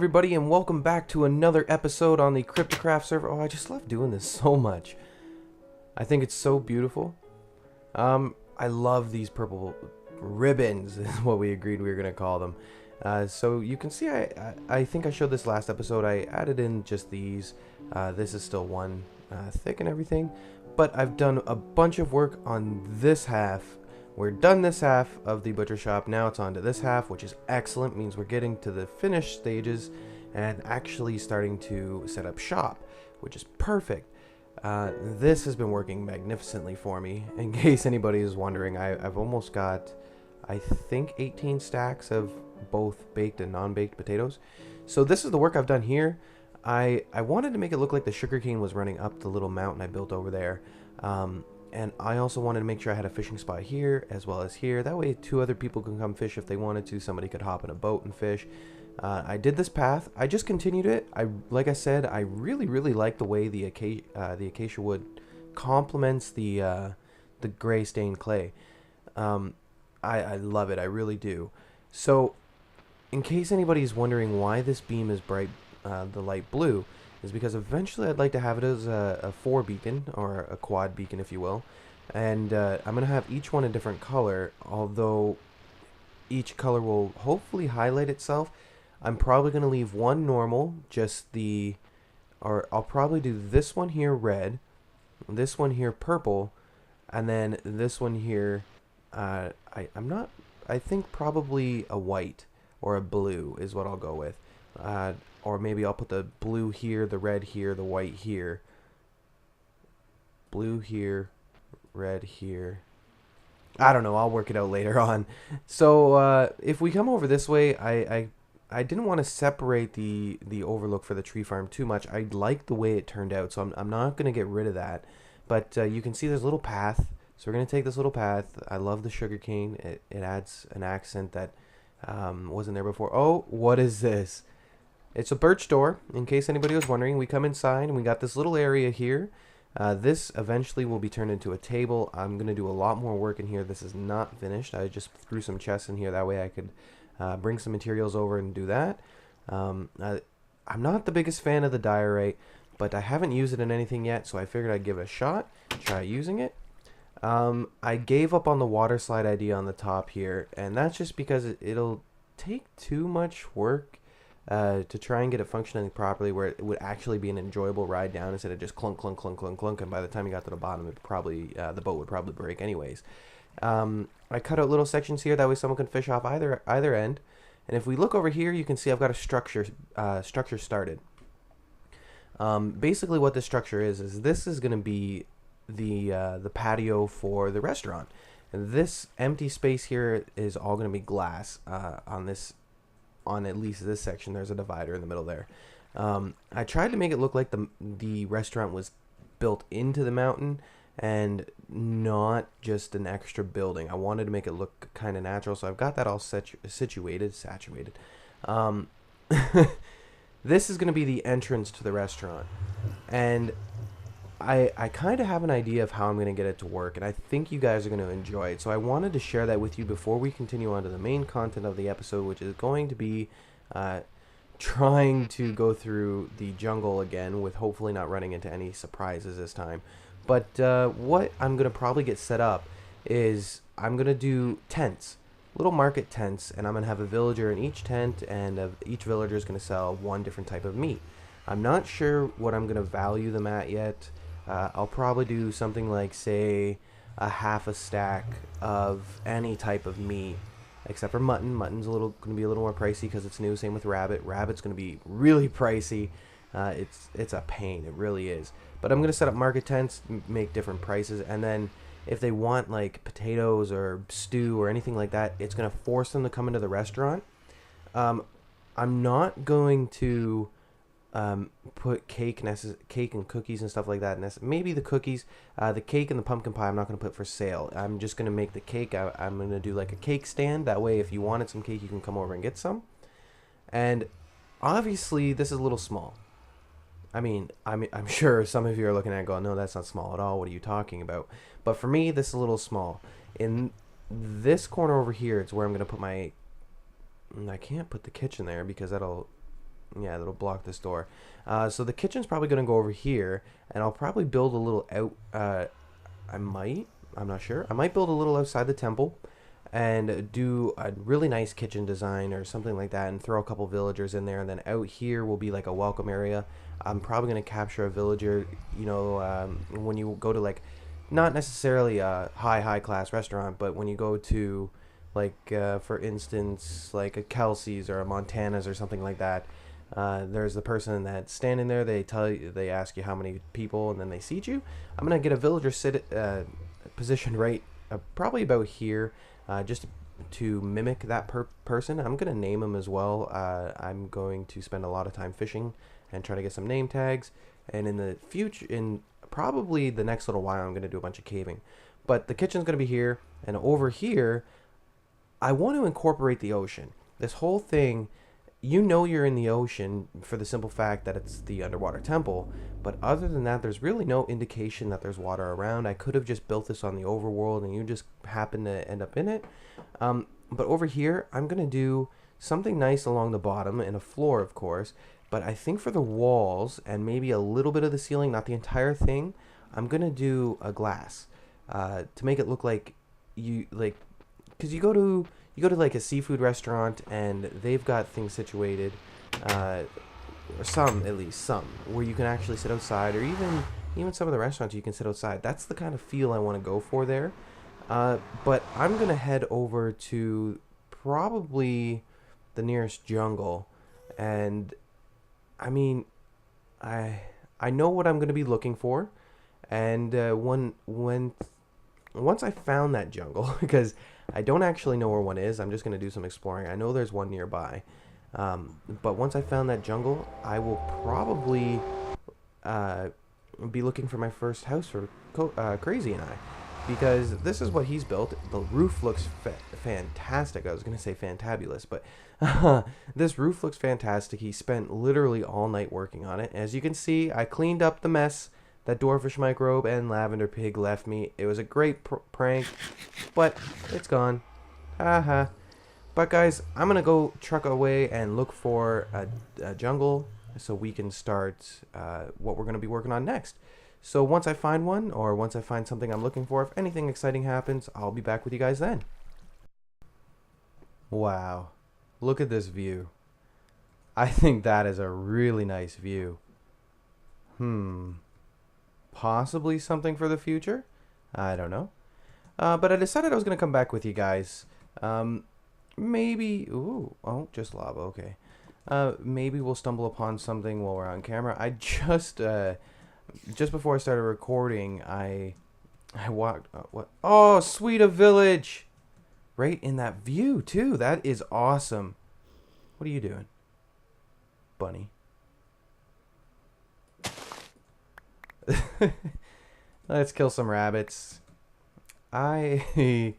everybody, and welcome back to another episode on the CryptiCraft server. Oh, I just love doing this so much. I think it's so beautiful. I love these purple ribbons, is what we agreed we were going to call them. So you can see, I think I showed this last episode. I added in just these. This is still one thick and everything. But I've done a bunch of work on this half. We're done this half of the butcher shop. Now it's on to this half, which is excellent. Means we're getting to the finished stages and actually starting to set up shop, which is perfect. This has been working magnificently for me. In case anybody is wondering, I've almost got, I think, 18 stacks of both baked and non-baked potatoes. So this is the work I've done here. I wanted to make it look like the sugarcane was running up the little mountain I built over there. And I also wanted to make sure I had a fishing spot here as well as here. That way 2 other people can come fish if they wanted to. Somebody could hop in a boat and fish. I did this path. I just continued it. Like I said, I really like the way the acacia wood complements the gray stained clay. I love it. I really do. So in case anybody's wondering why this beam is bright, the light blue, is because eventually I'd like to have it as a 4 beacon, or a quad beacon if you will, and I'm going to have each one a different color, although each color will hopefully highlight itself. I'm probably going to leave one normal, or I'll probably do this one here red, this one here purple, and then this one here, I think probably a white or a blue is what I'll go with. Or maybe I'll put the blue here, the red here, the white here. Blue here, red here. I don't know, I'll work it out later on. So if we come over this way, I didn't want to separate the overlook for the tree farm too much. I like the way it turned out, so I'm not going to get rid of that. But you can see there's a little path. So we're going to take this little path. I love the sugarcane. It adds an accent that wasn't there before. Oh, what is this? It's a birch door, in case anybody was wondering. We come inside and we got this little area here. This eventually will be turned into a table. I'm going to do a lot more work in here. This is not finished. I just threw some chests in here. That way I could bring some materials over and do that. I'm not the biggest fan of the diorite, but I haven't used it in anything yet, so I figured I'd give it a shot, try using it. I gave up on the water slide idea on the top here, and that's just because it'll take too much work to try and get it functioning properly, where it would actually be an enjoyable ride down instead of just clunk, clunk, clunk, clunk, clunk, and by the time you got to the bottom, it probably the boat would probably break anyways. I cut out little sections here, that way someone can fish off either end. And if we look over here, you can see I've got a structure started. Basically what this structure is this is going to be the patio for the restaurant. And this empty space here is all going to be glass on at least this section. There's a divider in the middle there. I tried to make it look like the restaurant was built into the mountain and not just an extra building. I wanted to make it look kind of natural, so I've got that all saturated. This is going to be the entrance to the restaurant, and I kind of have an idea of how I'm going to get it to work, and I think you guys are going to enjoy it. So I wanted to share that with you before we continue on to the main content of the episode, which is going to be trying to go through the jungle again, with hopefully not running into any surprises this time. But what I'm going to probably get set up is I'm going to do tents, little market tents, and I'm going to have a villager in each tent, and each villager is going to sell one different type of meat. I'm not sure what I'm going to value them at yet. I'll probably do something like, say, a half a stack of any type of meat, except for mutton. Mutton's going to be a little more pricey because it's new. Same with rabbit. Rabbit's going to be really pricey. It's a pain. It really is. But I'm going to set up market tents, make different prices, and then if they want like potatoes or stew or anything like that, it's going to force them to come into the restaurant. I'm not going to put cake and cookies and stuff like that. Maybe the cookies, the cake and the pumpkin pie I'm not going to put for sale. I'm just going to make the cake. I'm going to do like a cake stand. That way if you wanted some cake, you can come over and get some. And obviously this is a little small. I'm sure some of you are looking at it going, no, that's not small at all. What are you talking about? But for me, this is a little small. In this corner over here, it's where I'm going to put my... I can't put the kitchen there because that'll Yeah, that'll block this door. So the kitchen's probably going to go over here, and I'll probably build a little out. I'm not sure. I might build a little outside the temple and do a really nice kitchen design or something like that, and throw a couple villagers in there, and then out here will be like a welcome area. I'm probably going to capture a villager, you know, when you go to like, not necessarily a high class restaurant, but when you go to like, for instance, like a Kelsey's or a Montana's or something like that, there's the person that's standing there. They ask you how many people, and then they seat you. I'm gonna get a villager positioned right, probably about here, just to mimic that person. I'm gonna name them as well. I'm going to spend a lot of time fishing and try to get some name tags. And in the future, in probably the next little while, I'm gonna do a bunch of caving. But the kitchen's gonna be here, and over here, I want to incorporate the ocean. This whole thing, you know, you're in the ocean for the simple fact that it's the underwater temple, but other than that, there's really no indication that there's water around. I could have just built this on the overworld and you just happen to end up in it. But over here, I'm going to do something nice along the bottom and a floor, of course, but I think for the walls and maybe a little bit of the ceiling, not the entire thing, I'm going to do a glass to make it look like because you go to like a seafood restaurant and they've got things situated, or at least some, where you can actually sit outside, or even some of the restaurants you can sit outside. That's the kind of feel I want to go for there. But I'm gonna head over to probably the nearest jungle, and I mean, I know what I'm gonna be looking for, and once I found that jungle, because I don't actually know where one is, I'm just going to do some exploring. I know there's one nearby. But once I found that jungle, I will probably be looking for my first house for Crazy and I. Because this is what he's built. The roof looks fantastic. I was going to say fantabulous, but this roof looks fantastic. He spent literally all night working on it. As you can see, I cleaned up the mess that Dwarfish Microbe and Lavender Pig left me. It was a great prank, but it's gone. Haha. But guys, I'm going to go truck away and look for a jungle so we can start what we're going to be working on next. So once I find one, or once I find something I'm looking for, if anything exciting happens, I'll be back with you guys then. Wow. Look at this view. I think that is a really nice view. Possibly something for the future? I don't know. But I decided I was going to come back with you guys. Maybe... Ooh, oh, just lava, okay. Maybe we'll stumble upon something while we're on camera. I just before I started recording, I walked... what? Oh, sweet a village! Right in that view, too. That is awesome. What are you doing, bunny? Let's kill some rabbits. I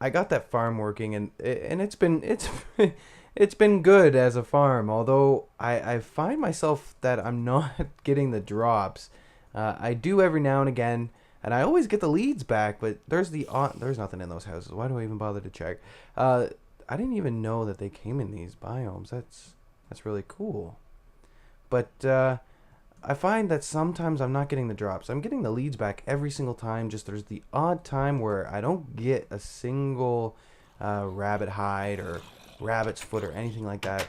got that farm working, and it's been good as a farm. Although I find myself that I'm not getting the drops. I do every now and again, and I always get the leads back. But there's nothing in those houses. Why do I even bother to check? I didn't even know that they came in these biomes. That's really cool. But I find that sometimes I'm not getting the drops. I'm getting the leads back every single time. Just there's the odd time where I don't get a single rabbit hide or rabbit's foot or anything like that.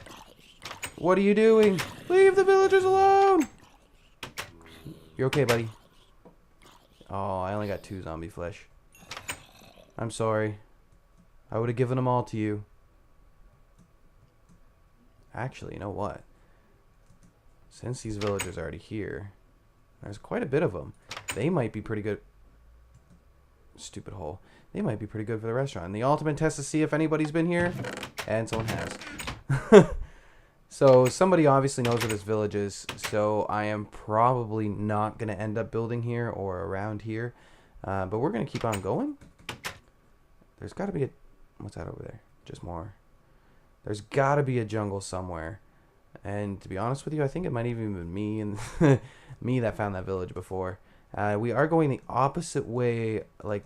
What are you doing? Leave the villagers alone! You're okay, buddy? Oh, I only got 2 zombie flesh. I'm sorry. I would have given them all to you. Actually, you know what? Since these villagers are already here, there's quite a bit of them. They might be pretty good. Stupid hole. They might be pretty good for the restaurant. And the ultimate test to see if anybody's been here, and someone has. So somebody obviously knows where this village is. So I am probably not going to end up building here or around here. But we're going to keep on going. There's got to be a... What's that over there? Just more. There's got to be a jungle somewhere. And to be honest with you, I think it might even be me and me that found that village before. We are going the opposite way. Like,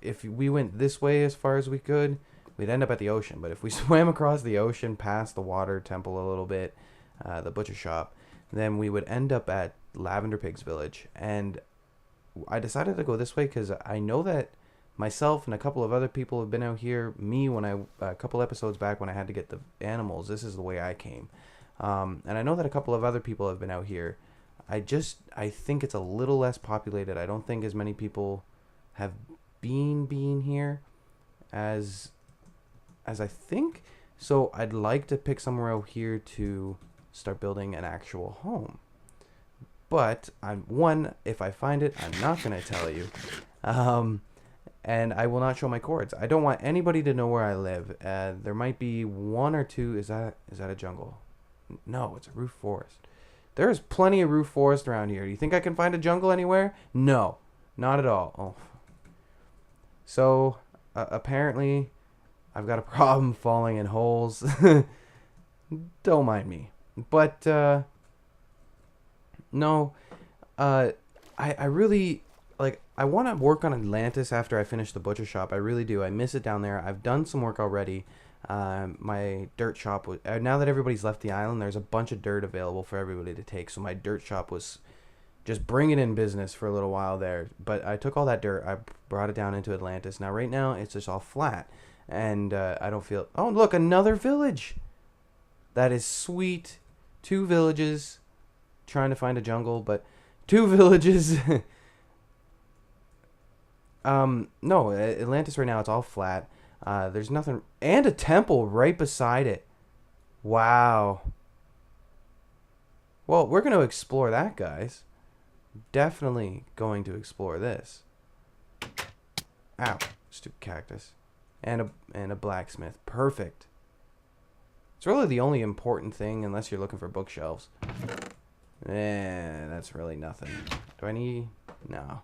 if we went this way as far as we could, we'd end up at the ocean. But if we swam across the ocean past the water temple a little bit, the butcher shop, then we would end up at Lavender Pig's village. And I decided to go this way because I know that myself and a couple of other people have been out here. Me, when a couple episodes back when I had to get the animals, this is the way I came. And I know that a couple of other people have been out here. I think it's a little less populated. I don't think as many people have been here as I think. So I'd like to pick somewhere out here to start building an actual home. But if I find it, I'm not going to tell you. And I will not show my cords. I don't want anybody to know where I live. There might be one or two. Is that a jungle? No, it's a roof forest. There is plenty of roof forest around here. Do you think I can find a jungle anywhere? No, not at all. Oh. So, apparently, I've got a problem falling in holes. Don't mind me. But, no, I really, like, I want to work on Atlantis after I finish the butcher shop. I really do. I miss it down there. I've done some work already. My dirt shop was, now that everybody's left the island, there's a bunch of dirt available for everybody to take. So my dirt shop was just bringing in business for a little while there. But I took all that dirt, I brought it down into Atlantis. Now right now it's just all flat, and I don't feel. Oh look, another village. That is sweet. 2 villages. Trying to find a jungle, but 2 villages. No, Atlantis right now it's all flat. There's nothing, and a temple right beside it. Wow. Well, we're going to explore that, guys. Definitely going to explore this. Ow, stupid cactus. And a blacksmith. Perfect. It's really the only important thing, unless you're looking for bookshelves. That's really nothing. Do I need? No.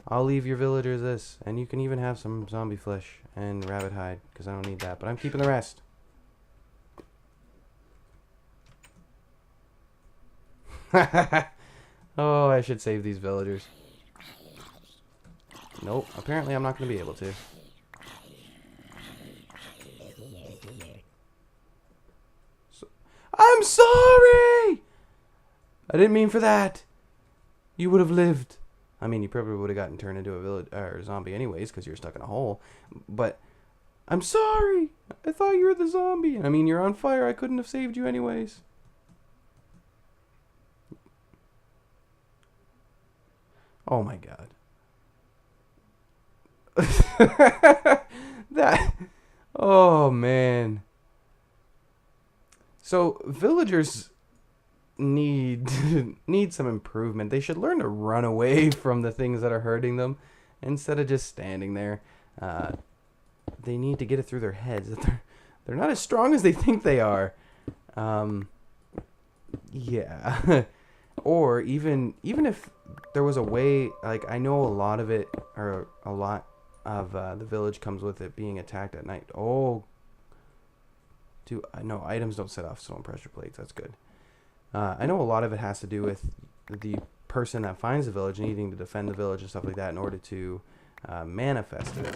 I'll leave your villagers this, and you can even have some zombie flesh and rabbit hide, because I don't need that, but I'm keeping the rest. Oh, I should save these villagers. Nope, apparently I'm not going to be able to. I'm sorry! I didn't mean for that. You would have lived. I mean, you probably would have gotten turned into a village or a zombie anyways, because you're stuck in a hole. But I'm sorry. I thought you were the zombie. I mean, you're on fire. I couldn't have saved you anyways. Oh my god. That. Oh man. So villagers need some improvement. They should learn to run away from the things that are hurting them instead of just standing there. They need to get it through their heads that they're not as strong as they think they are. Yeah. Or even if there was a way, like I know a lot of it, or a lot of the village comes with it being attacked at night. Oh, no, items don't set off stone pressure plates. That's good. I know a lot of it has to do with the person that finds the village needing to defend the village and stuff like that in order to manifest this.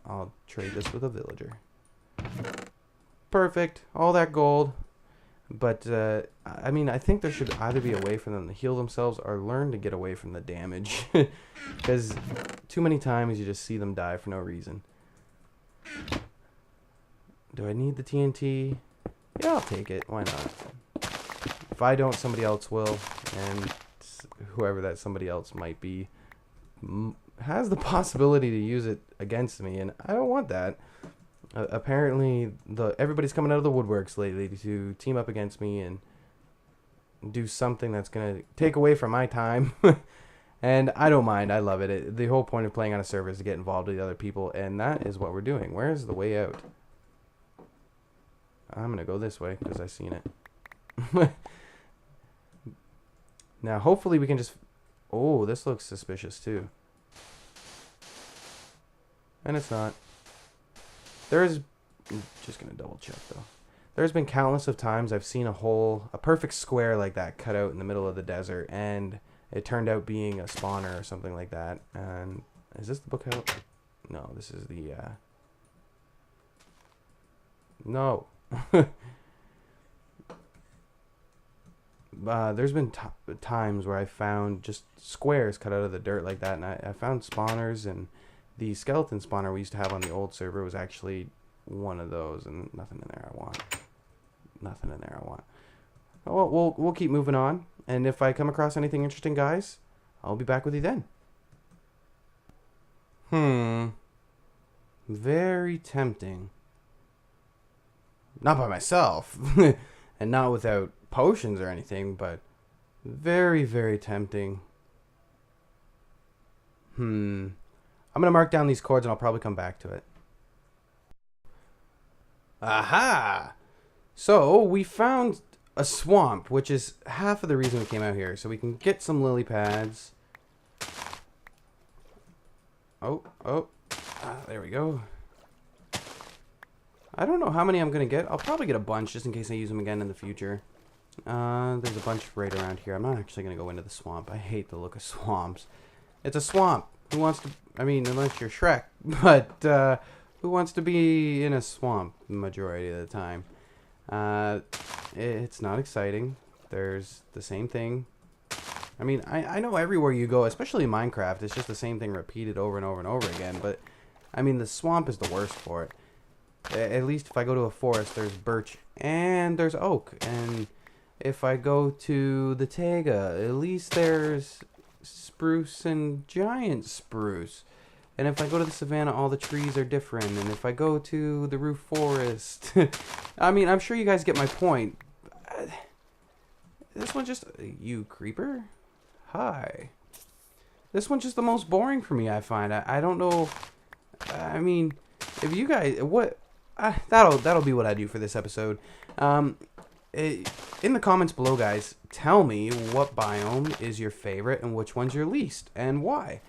I'll trade this with a villager. Perfect. All that gold. But, I mean, I think there should either be a way for them to heal themselves or learn to get away from the damage. Because too many times you just see them die for no reason. Do I need the TNT? Yeah, I'll take it. Why not? If I don't, somebody else will. And whoever that somebody else might be has the possibility to use it against me. And I don't want that. Apparently, everybody's coming out of the woodworks lately to team up against me and do something that's going to take away from my time. And I don't mind. I love it. The whole point of playing on a server is to get involved with the other people. And that is what we're doing. Where's the way out? I'm going to go this way because I've seen it. Now, hopefully we can just... Oh, this looks suspicious too. And it's not. There's... I'm just going to double check though. There's been countless of times I've seen a perfect square like that cut out in the middle of the desert, and it turned out being a spawner or something like that. And is this the book out? No, this is the No. There's been times where I found just squares cut out of the dirt like that, and I found spawners, and the skeleton spawner we used to have on the old server was actually one of those, and nothing in there I want. Nothing in there I want. Oh, we'll keep moving on, and if I come across anything interesting, guys, I'll be back with you then. Very tempting. Not by myself, and not without potions or anything, but very, very tempting. I'm gonna mark down these chords and I'll probably come back to it. Aha! So we found a swamp, which is half of the reason we came out here, so we can get some lily pads. There we go. I don't know how many I'm gonna get. I'll probably get a bunch just in case I use them again in the future. There's a bunch right around here. I'm not actually gonna go into the swamp. I hate the look of swamps. It's a swamp. Who wants to... I mean, unless you're Shrek. But, who wants to be in a swamp the majority of the time? It's not exciting. There's the same thing. I mean, I know everywhere you go, especially in Minecraft, it's just the same thing repeated over and over and over again. But, I mean, the swamp is the worst for it. At least if I go to a forest, there's birch and there's oak. And if I go to the taiga, at least there's spruce and giant spruce. And if I go to the savannah, all the trees are different. And if I go to the roof forest, I mean, I'm sure you guys get my point. This one just... You creeper? Hi. This one's just the most boring for me, I find. I don't know... I mean, if you guys... What... that'll be what I do for this episode. In the comments below, guys, tell me what biome is your favorite and which one's your least, and why.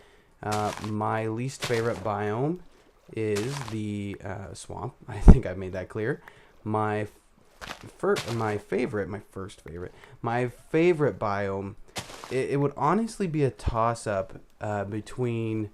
My least favorite biome is the swamp. I think I've made that clear. My favorite biome, it would honestly be a toss-up between...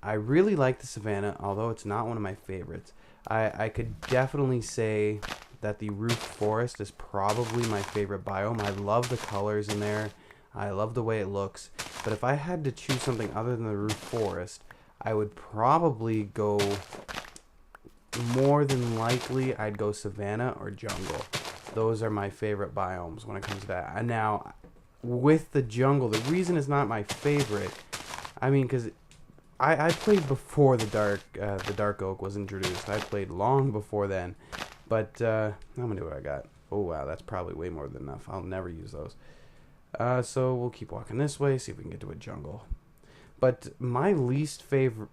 I really like the savannah, although it's not one of my favorites. I could definitely say that the roof forest is probably my favorite biome. I love the colors in there. I love the way it looks. But if I had to choose something other than the roof forest, I would probably go... More than likely, I'd go savannah or jungle. Those are my favorite biomes when it comes to that. And now, with the jungle, the reason it's not my favorite, I mean, because I played before the dark oak was introduced. I played long before then. But how many do I got? Oh wow, that's probably way more than enough. I'll never use those. So we'll keep walking this way, see if we can get to a jungle. But my least favorite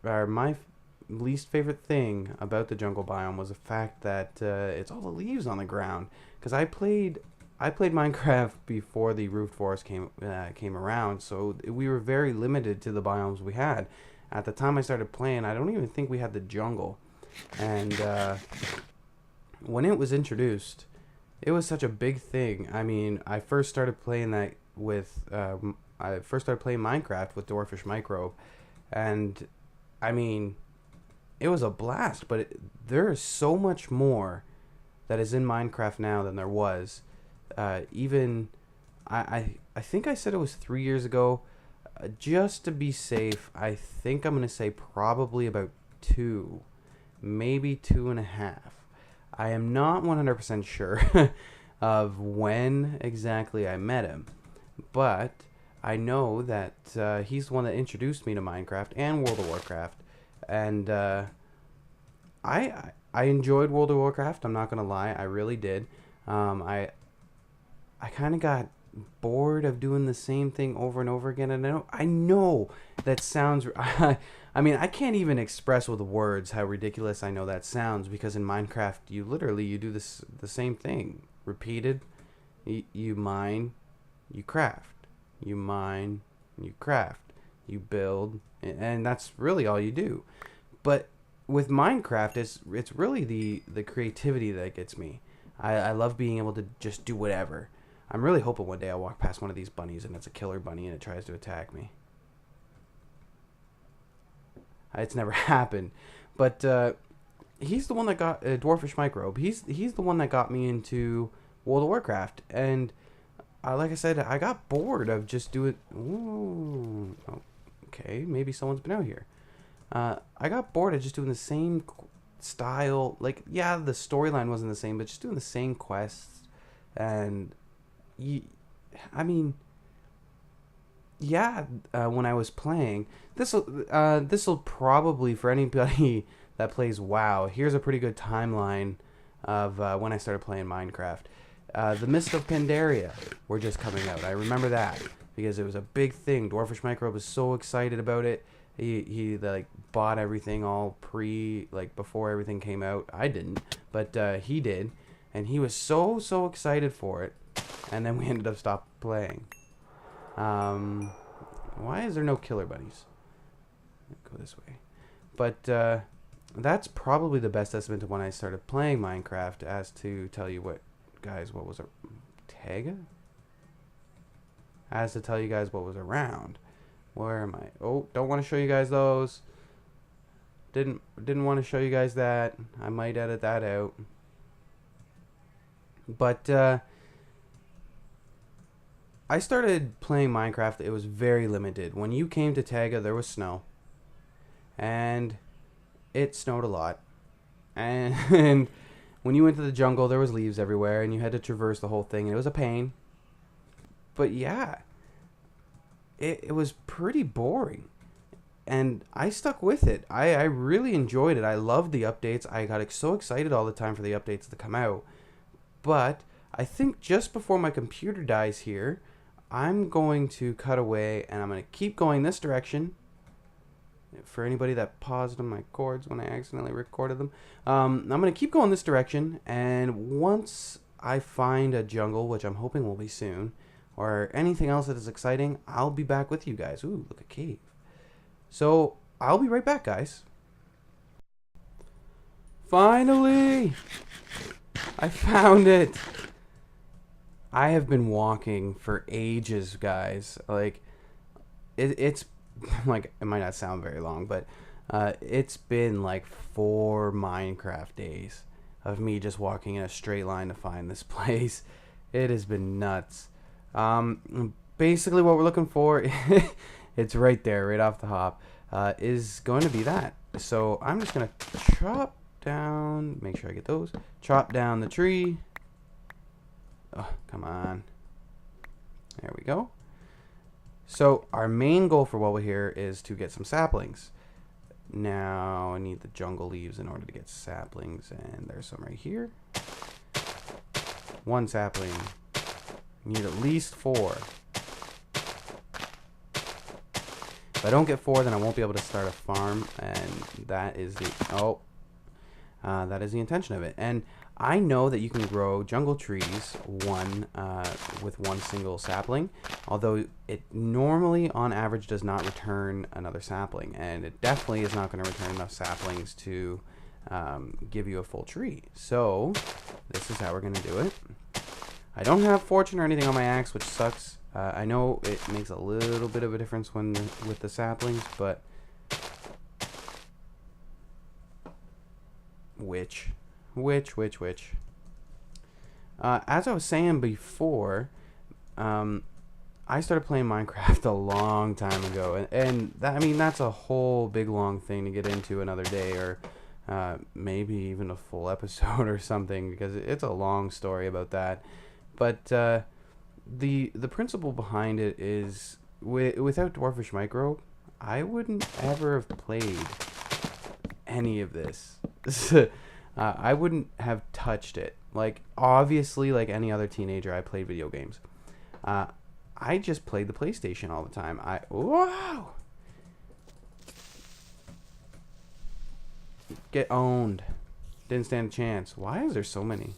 thing about the jungle biome was the fact that it's all the leaves on the ground. Because I played Minecraft before the roof forest came around, so we were very limited to the biomes we had. At the time I started playing, I don't even think we had the jungle. And when it was introduced, it was such a big thing. I mean, I first started playing that with Minecraft with Dwarfish Microbe, and I mean, it was a blast. But there is so much more that is in Minecraft now than there was. Even I think I said it was 3 years ago. Just to be safe, I think I'm gonna say probably about 2, maybe 2.5. I am not 100% sure of when exactly I met him, but I know that he's the one that introduced me to Minecraft and World of Warcraft, and I enjoyed World of Warcraft. I'm not gonna lie, I really did. I kind of got bored of doing the same thing over and over again, and I know that sounds... I mean, I can't even express with words how ridiculous I know that sounds, because in Minecraft, you do the same thing. Repeated. You mine, you craft. You mine, you craft. You build, and that's really all you do. But with Minecraft, it's really the creativity that gets me. I love being able to just do whatever. I'm really hoping one day I'll walk past one of these bunnies and it's a killer bunny and it tries to attack me. It's never happened. But he's the one that got Dwarfish Microbe. He's the one that got me into World of Warcraft, and like I said, I got bored of just doing. Ooh, okay, maybe someone's been out here. I got bored of just doing the same style. Like, yeah, the storyline wasn't the same, but just doing the same quests, and I mean, yeah. When I was playing, this'll probably, for anybody that plays WoW, here's a pretty good timeline of when I started playing Minecraft. The Mist of Pandaria were just coming out. I remember that because it was a big thing. Dwarfish Microbe was so excited about it. He like bought everything all before everything came out. I didn't, but he did, and he was so excited for it. And then we ended up stopped playing. Why is there no killer bunnies? Go this way. But that's probably the best estimate of when I started playing Minecraft, as to tell you what, guys, what was a Tega? As to tell you guys what was around. Where am I? Oh, don't want to show you guys those. Didn't want to show you guys that. I might edit that out. But I started playing Minecraft. It was very limited. When you came to Tega, there was snow. And it snowed a lot. And when you went to the jungle, there was leaves everywhere, and you had to traverse the whole thing, and it was a pain. But yeah, it was pretty boring. And I stuck with it. I really enjoyed it. I loved the updates. I got so excited all the time for the updates to come out. But I think just before my computer dies here, I'm going to cut away, and I'm going to keep going this direction. For anybody that paused on my cords when I accidentally recorded them, I'm going to keep going this direction, and once I find a jungle, which I'm hoping will be soon, or anything else that is exciting, I'll be back with you guys. Ooh, look, a cave. So I'll be right back, guys. Finally, I found it. I have been walking for ages, guys. Like, it's like, it might not sound very long, but it's been like 4 Minecraft days of me just walking in a straight line to find this place. It has been nuts. Basically what we're looking for, it's right there, right off the hop, is going to be that. So I'm just going to chop down, make sure I get those, chop down the tree. Oh, come on. There we go. So our main goal for while we're here is to get some saplings. Now I need the jungle leaves in order to get saplings, and there's some right here. 1 sapling. Need at least 4. If I don't get 4, then I won't be able to start a farm, and that is the that is the intention of it. And I know that you can grow jungle trees with 1 single sapling, although it normally, on average, does not return another sapling, and it definitely is not going to return enough saplings to give you a full tree. So this is how we're going to do it. I don't have fortune or anything on my axe, which sucks. I know it makes a little bit of a difference with the saplings, but which. As I was saying before, I started playing Minecraft a long time ago, and that, I mean, that's a whole big long thing to get into another day, or maybe even a full episode or something, because it's a long story about that. But the principle behind it is, without Dwarfish Microbe, I wouldn't ever have played any of this. I wouldn't have touched it. Like, obviously, like any other teenager, I played video games. I just played the PlayStation all the time. Wow! Get owned. Didn't stand a chance. Why is there so many?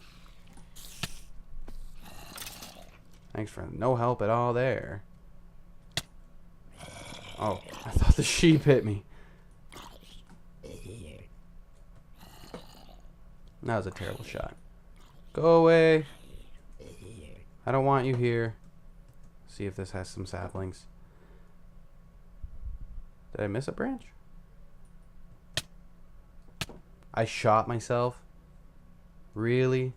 Thanks for no help at all there. Oh, I thought the sheep hit me. That was a terrible shot. Go away. I don't want you here. See if this has some saplings. Did I miss a branch? I shot myself. Really?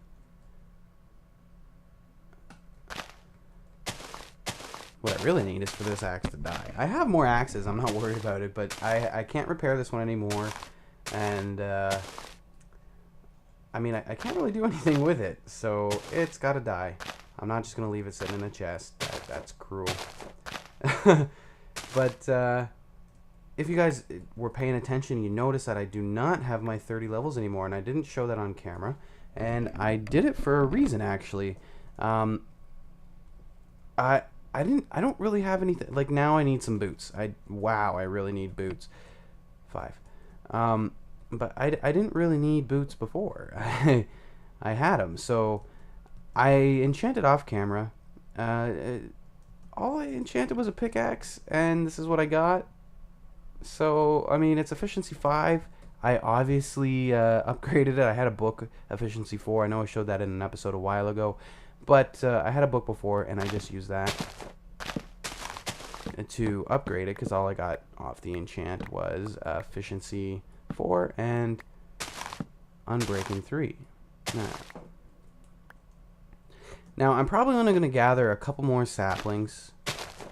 What I really need is for this axe to die. I have more axes, I'm not worried about it, but I can't repair this one anymore. And, I mean, I can't really do anything with it, so it's gotta die. I'm not just gonna leave it sitting in a chest. That's cruel. But, if you guys were paying attention, you notice that I do not have my 30 levels anymore, and I didn't show that on camera. And I did it for a reason, actually. I don't really have anything. Like, now I need some boots. Wow, I really need boots. 5. But I didn't really need boots before. I had them, so I enchanted off camera. All I enchanted was a pickaxe, and this is what I got. So, I mean, it's efficiency 5. I obviously upgraded it. I had a book, efficiency 4. I know I showed that in an episode a while ago. But I had a book before, and I just used that to upgrade it, because all I got off the enchant was efficiency 4 and unbreaking 3. Now, I'm probably only going to gather a couple more saplings.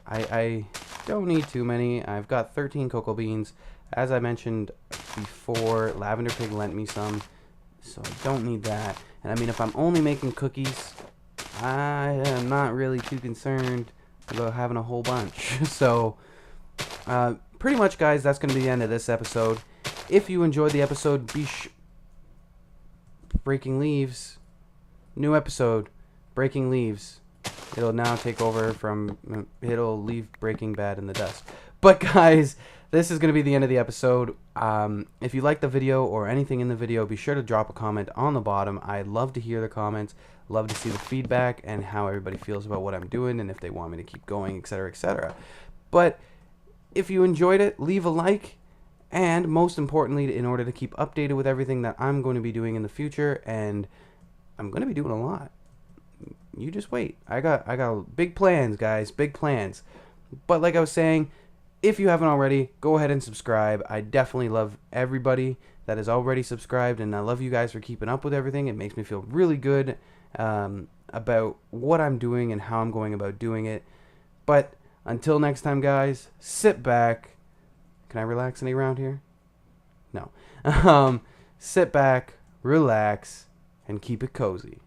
I don't need too many. I've got 13 cocoa beans. As I mentioned before, Lavender Pig lent me some, so I don't need that. And I mean, if I'm only making cookies, I am not really too concerned about having a whole bunch. So, pretty much, guys, that's going to be the end of this episode. If you enjoyed the episode, Breaking Leaves. New episode, Breaking Leaves. It'll now take over from... It'll leave Breaking Bad in the dust. But, guys, this is going to be the end of the episode. If you like the video or anything in the video, be sure to drop a comment on the bottom. I'd love to hear the comments. Love to see the feedback and how everybody feels about what I'm doing and if they want me to keep going, etc., etc. But if you enjoyed it, leave a like. And most importantly, in order to keep updated with everything that I'm going to be doing in the future, and I'm going to be doing a lot. You just wait. I got big plans, guys. Big plans. But like I was saying, if you haven't already, go ahead and subscribe. I definitely love everybody that is already subscribed, and I love you guys for keeping up with everything. It makes me feel really good about what I'm doing and how I'm going about doing it. But until next time, guys, sit back. Can I relax any around here? No. Sit back, relax, and keep it cozy.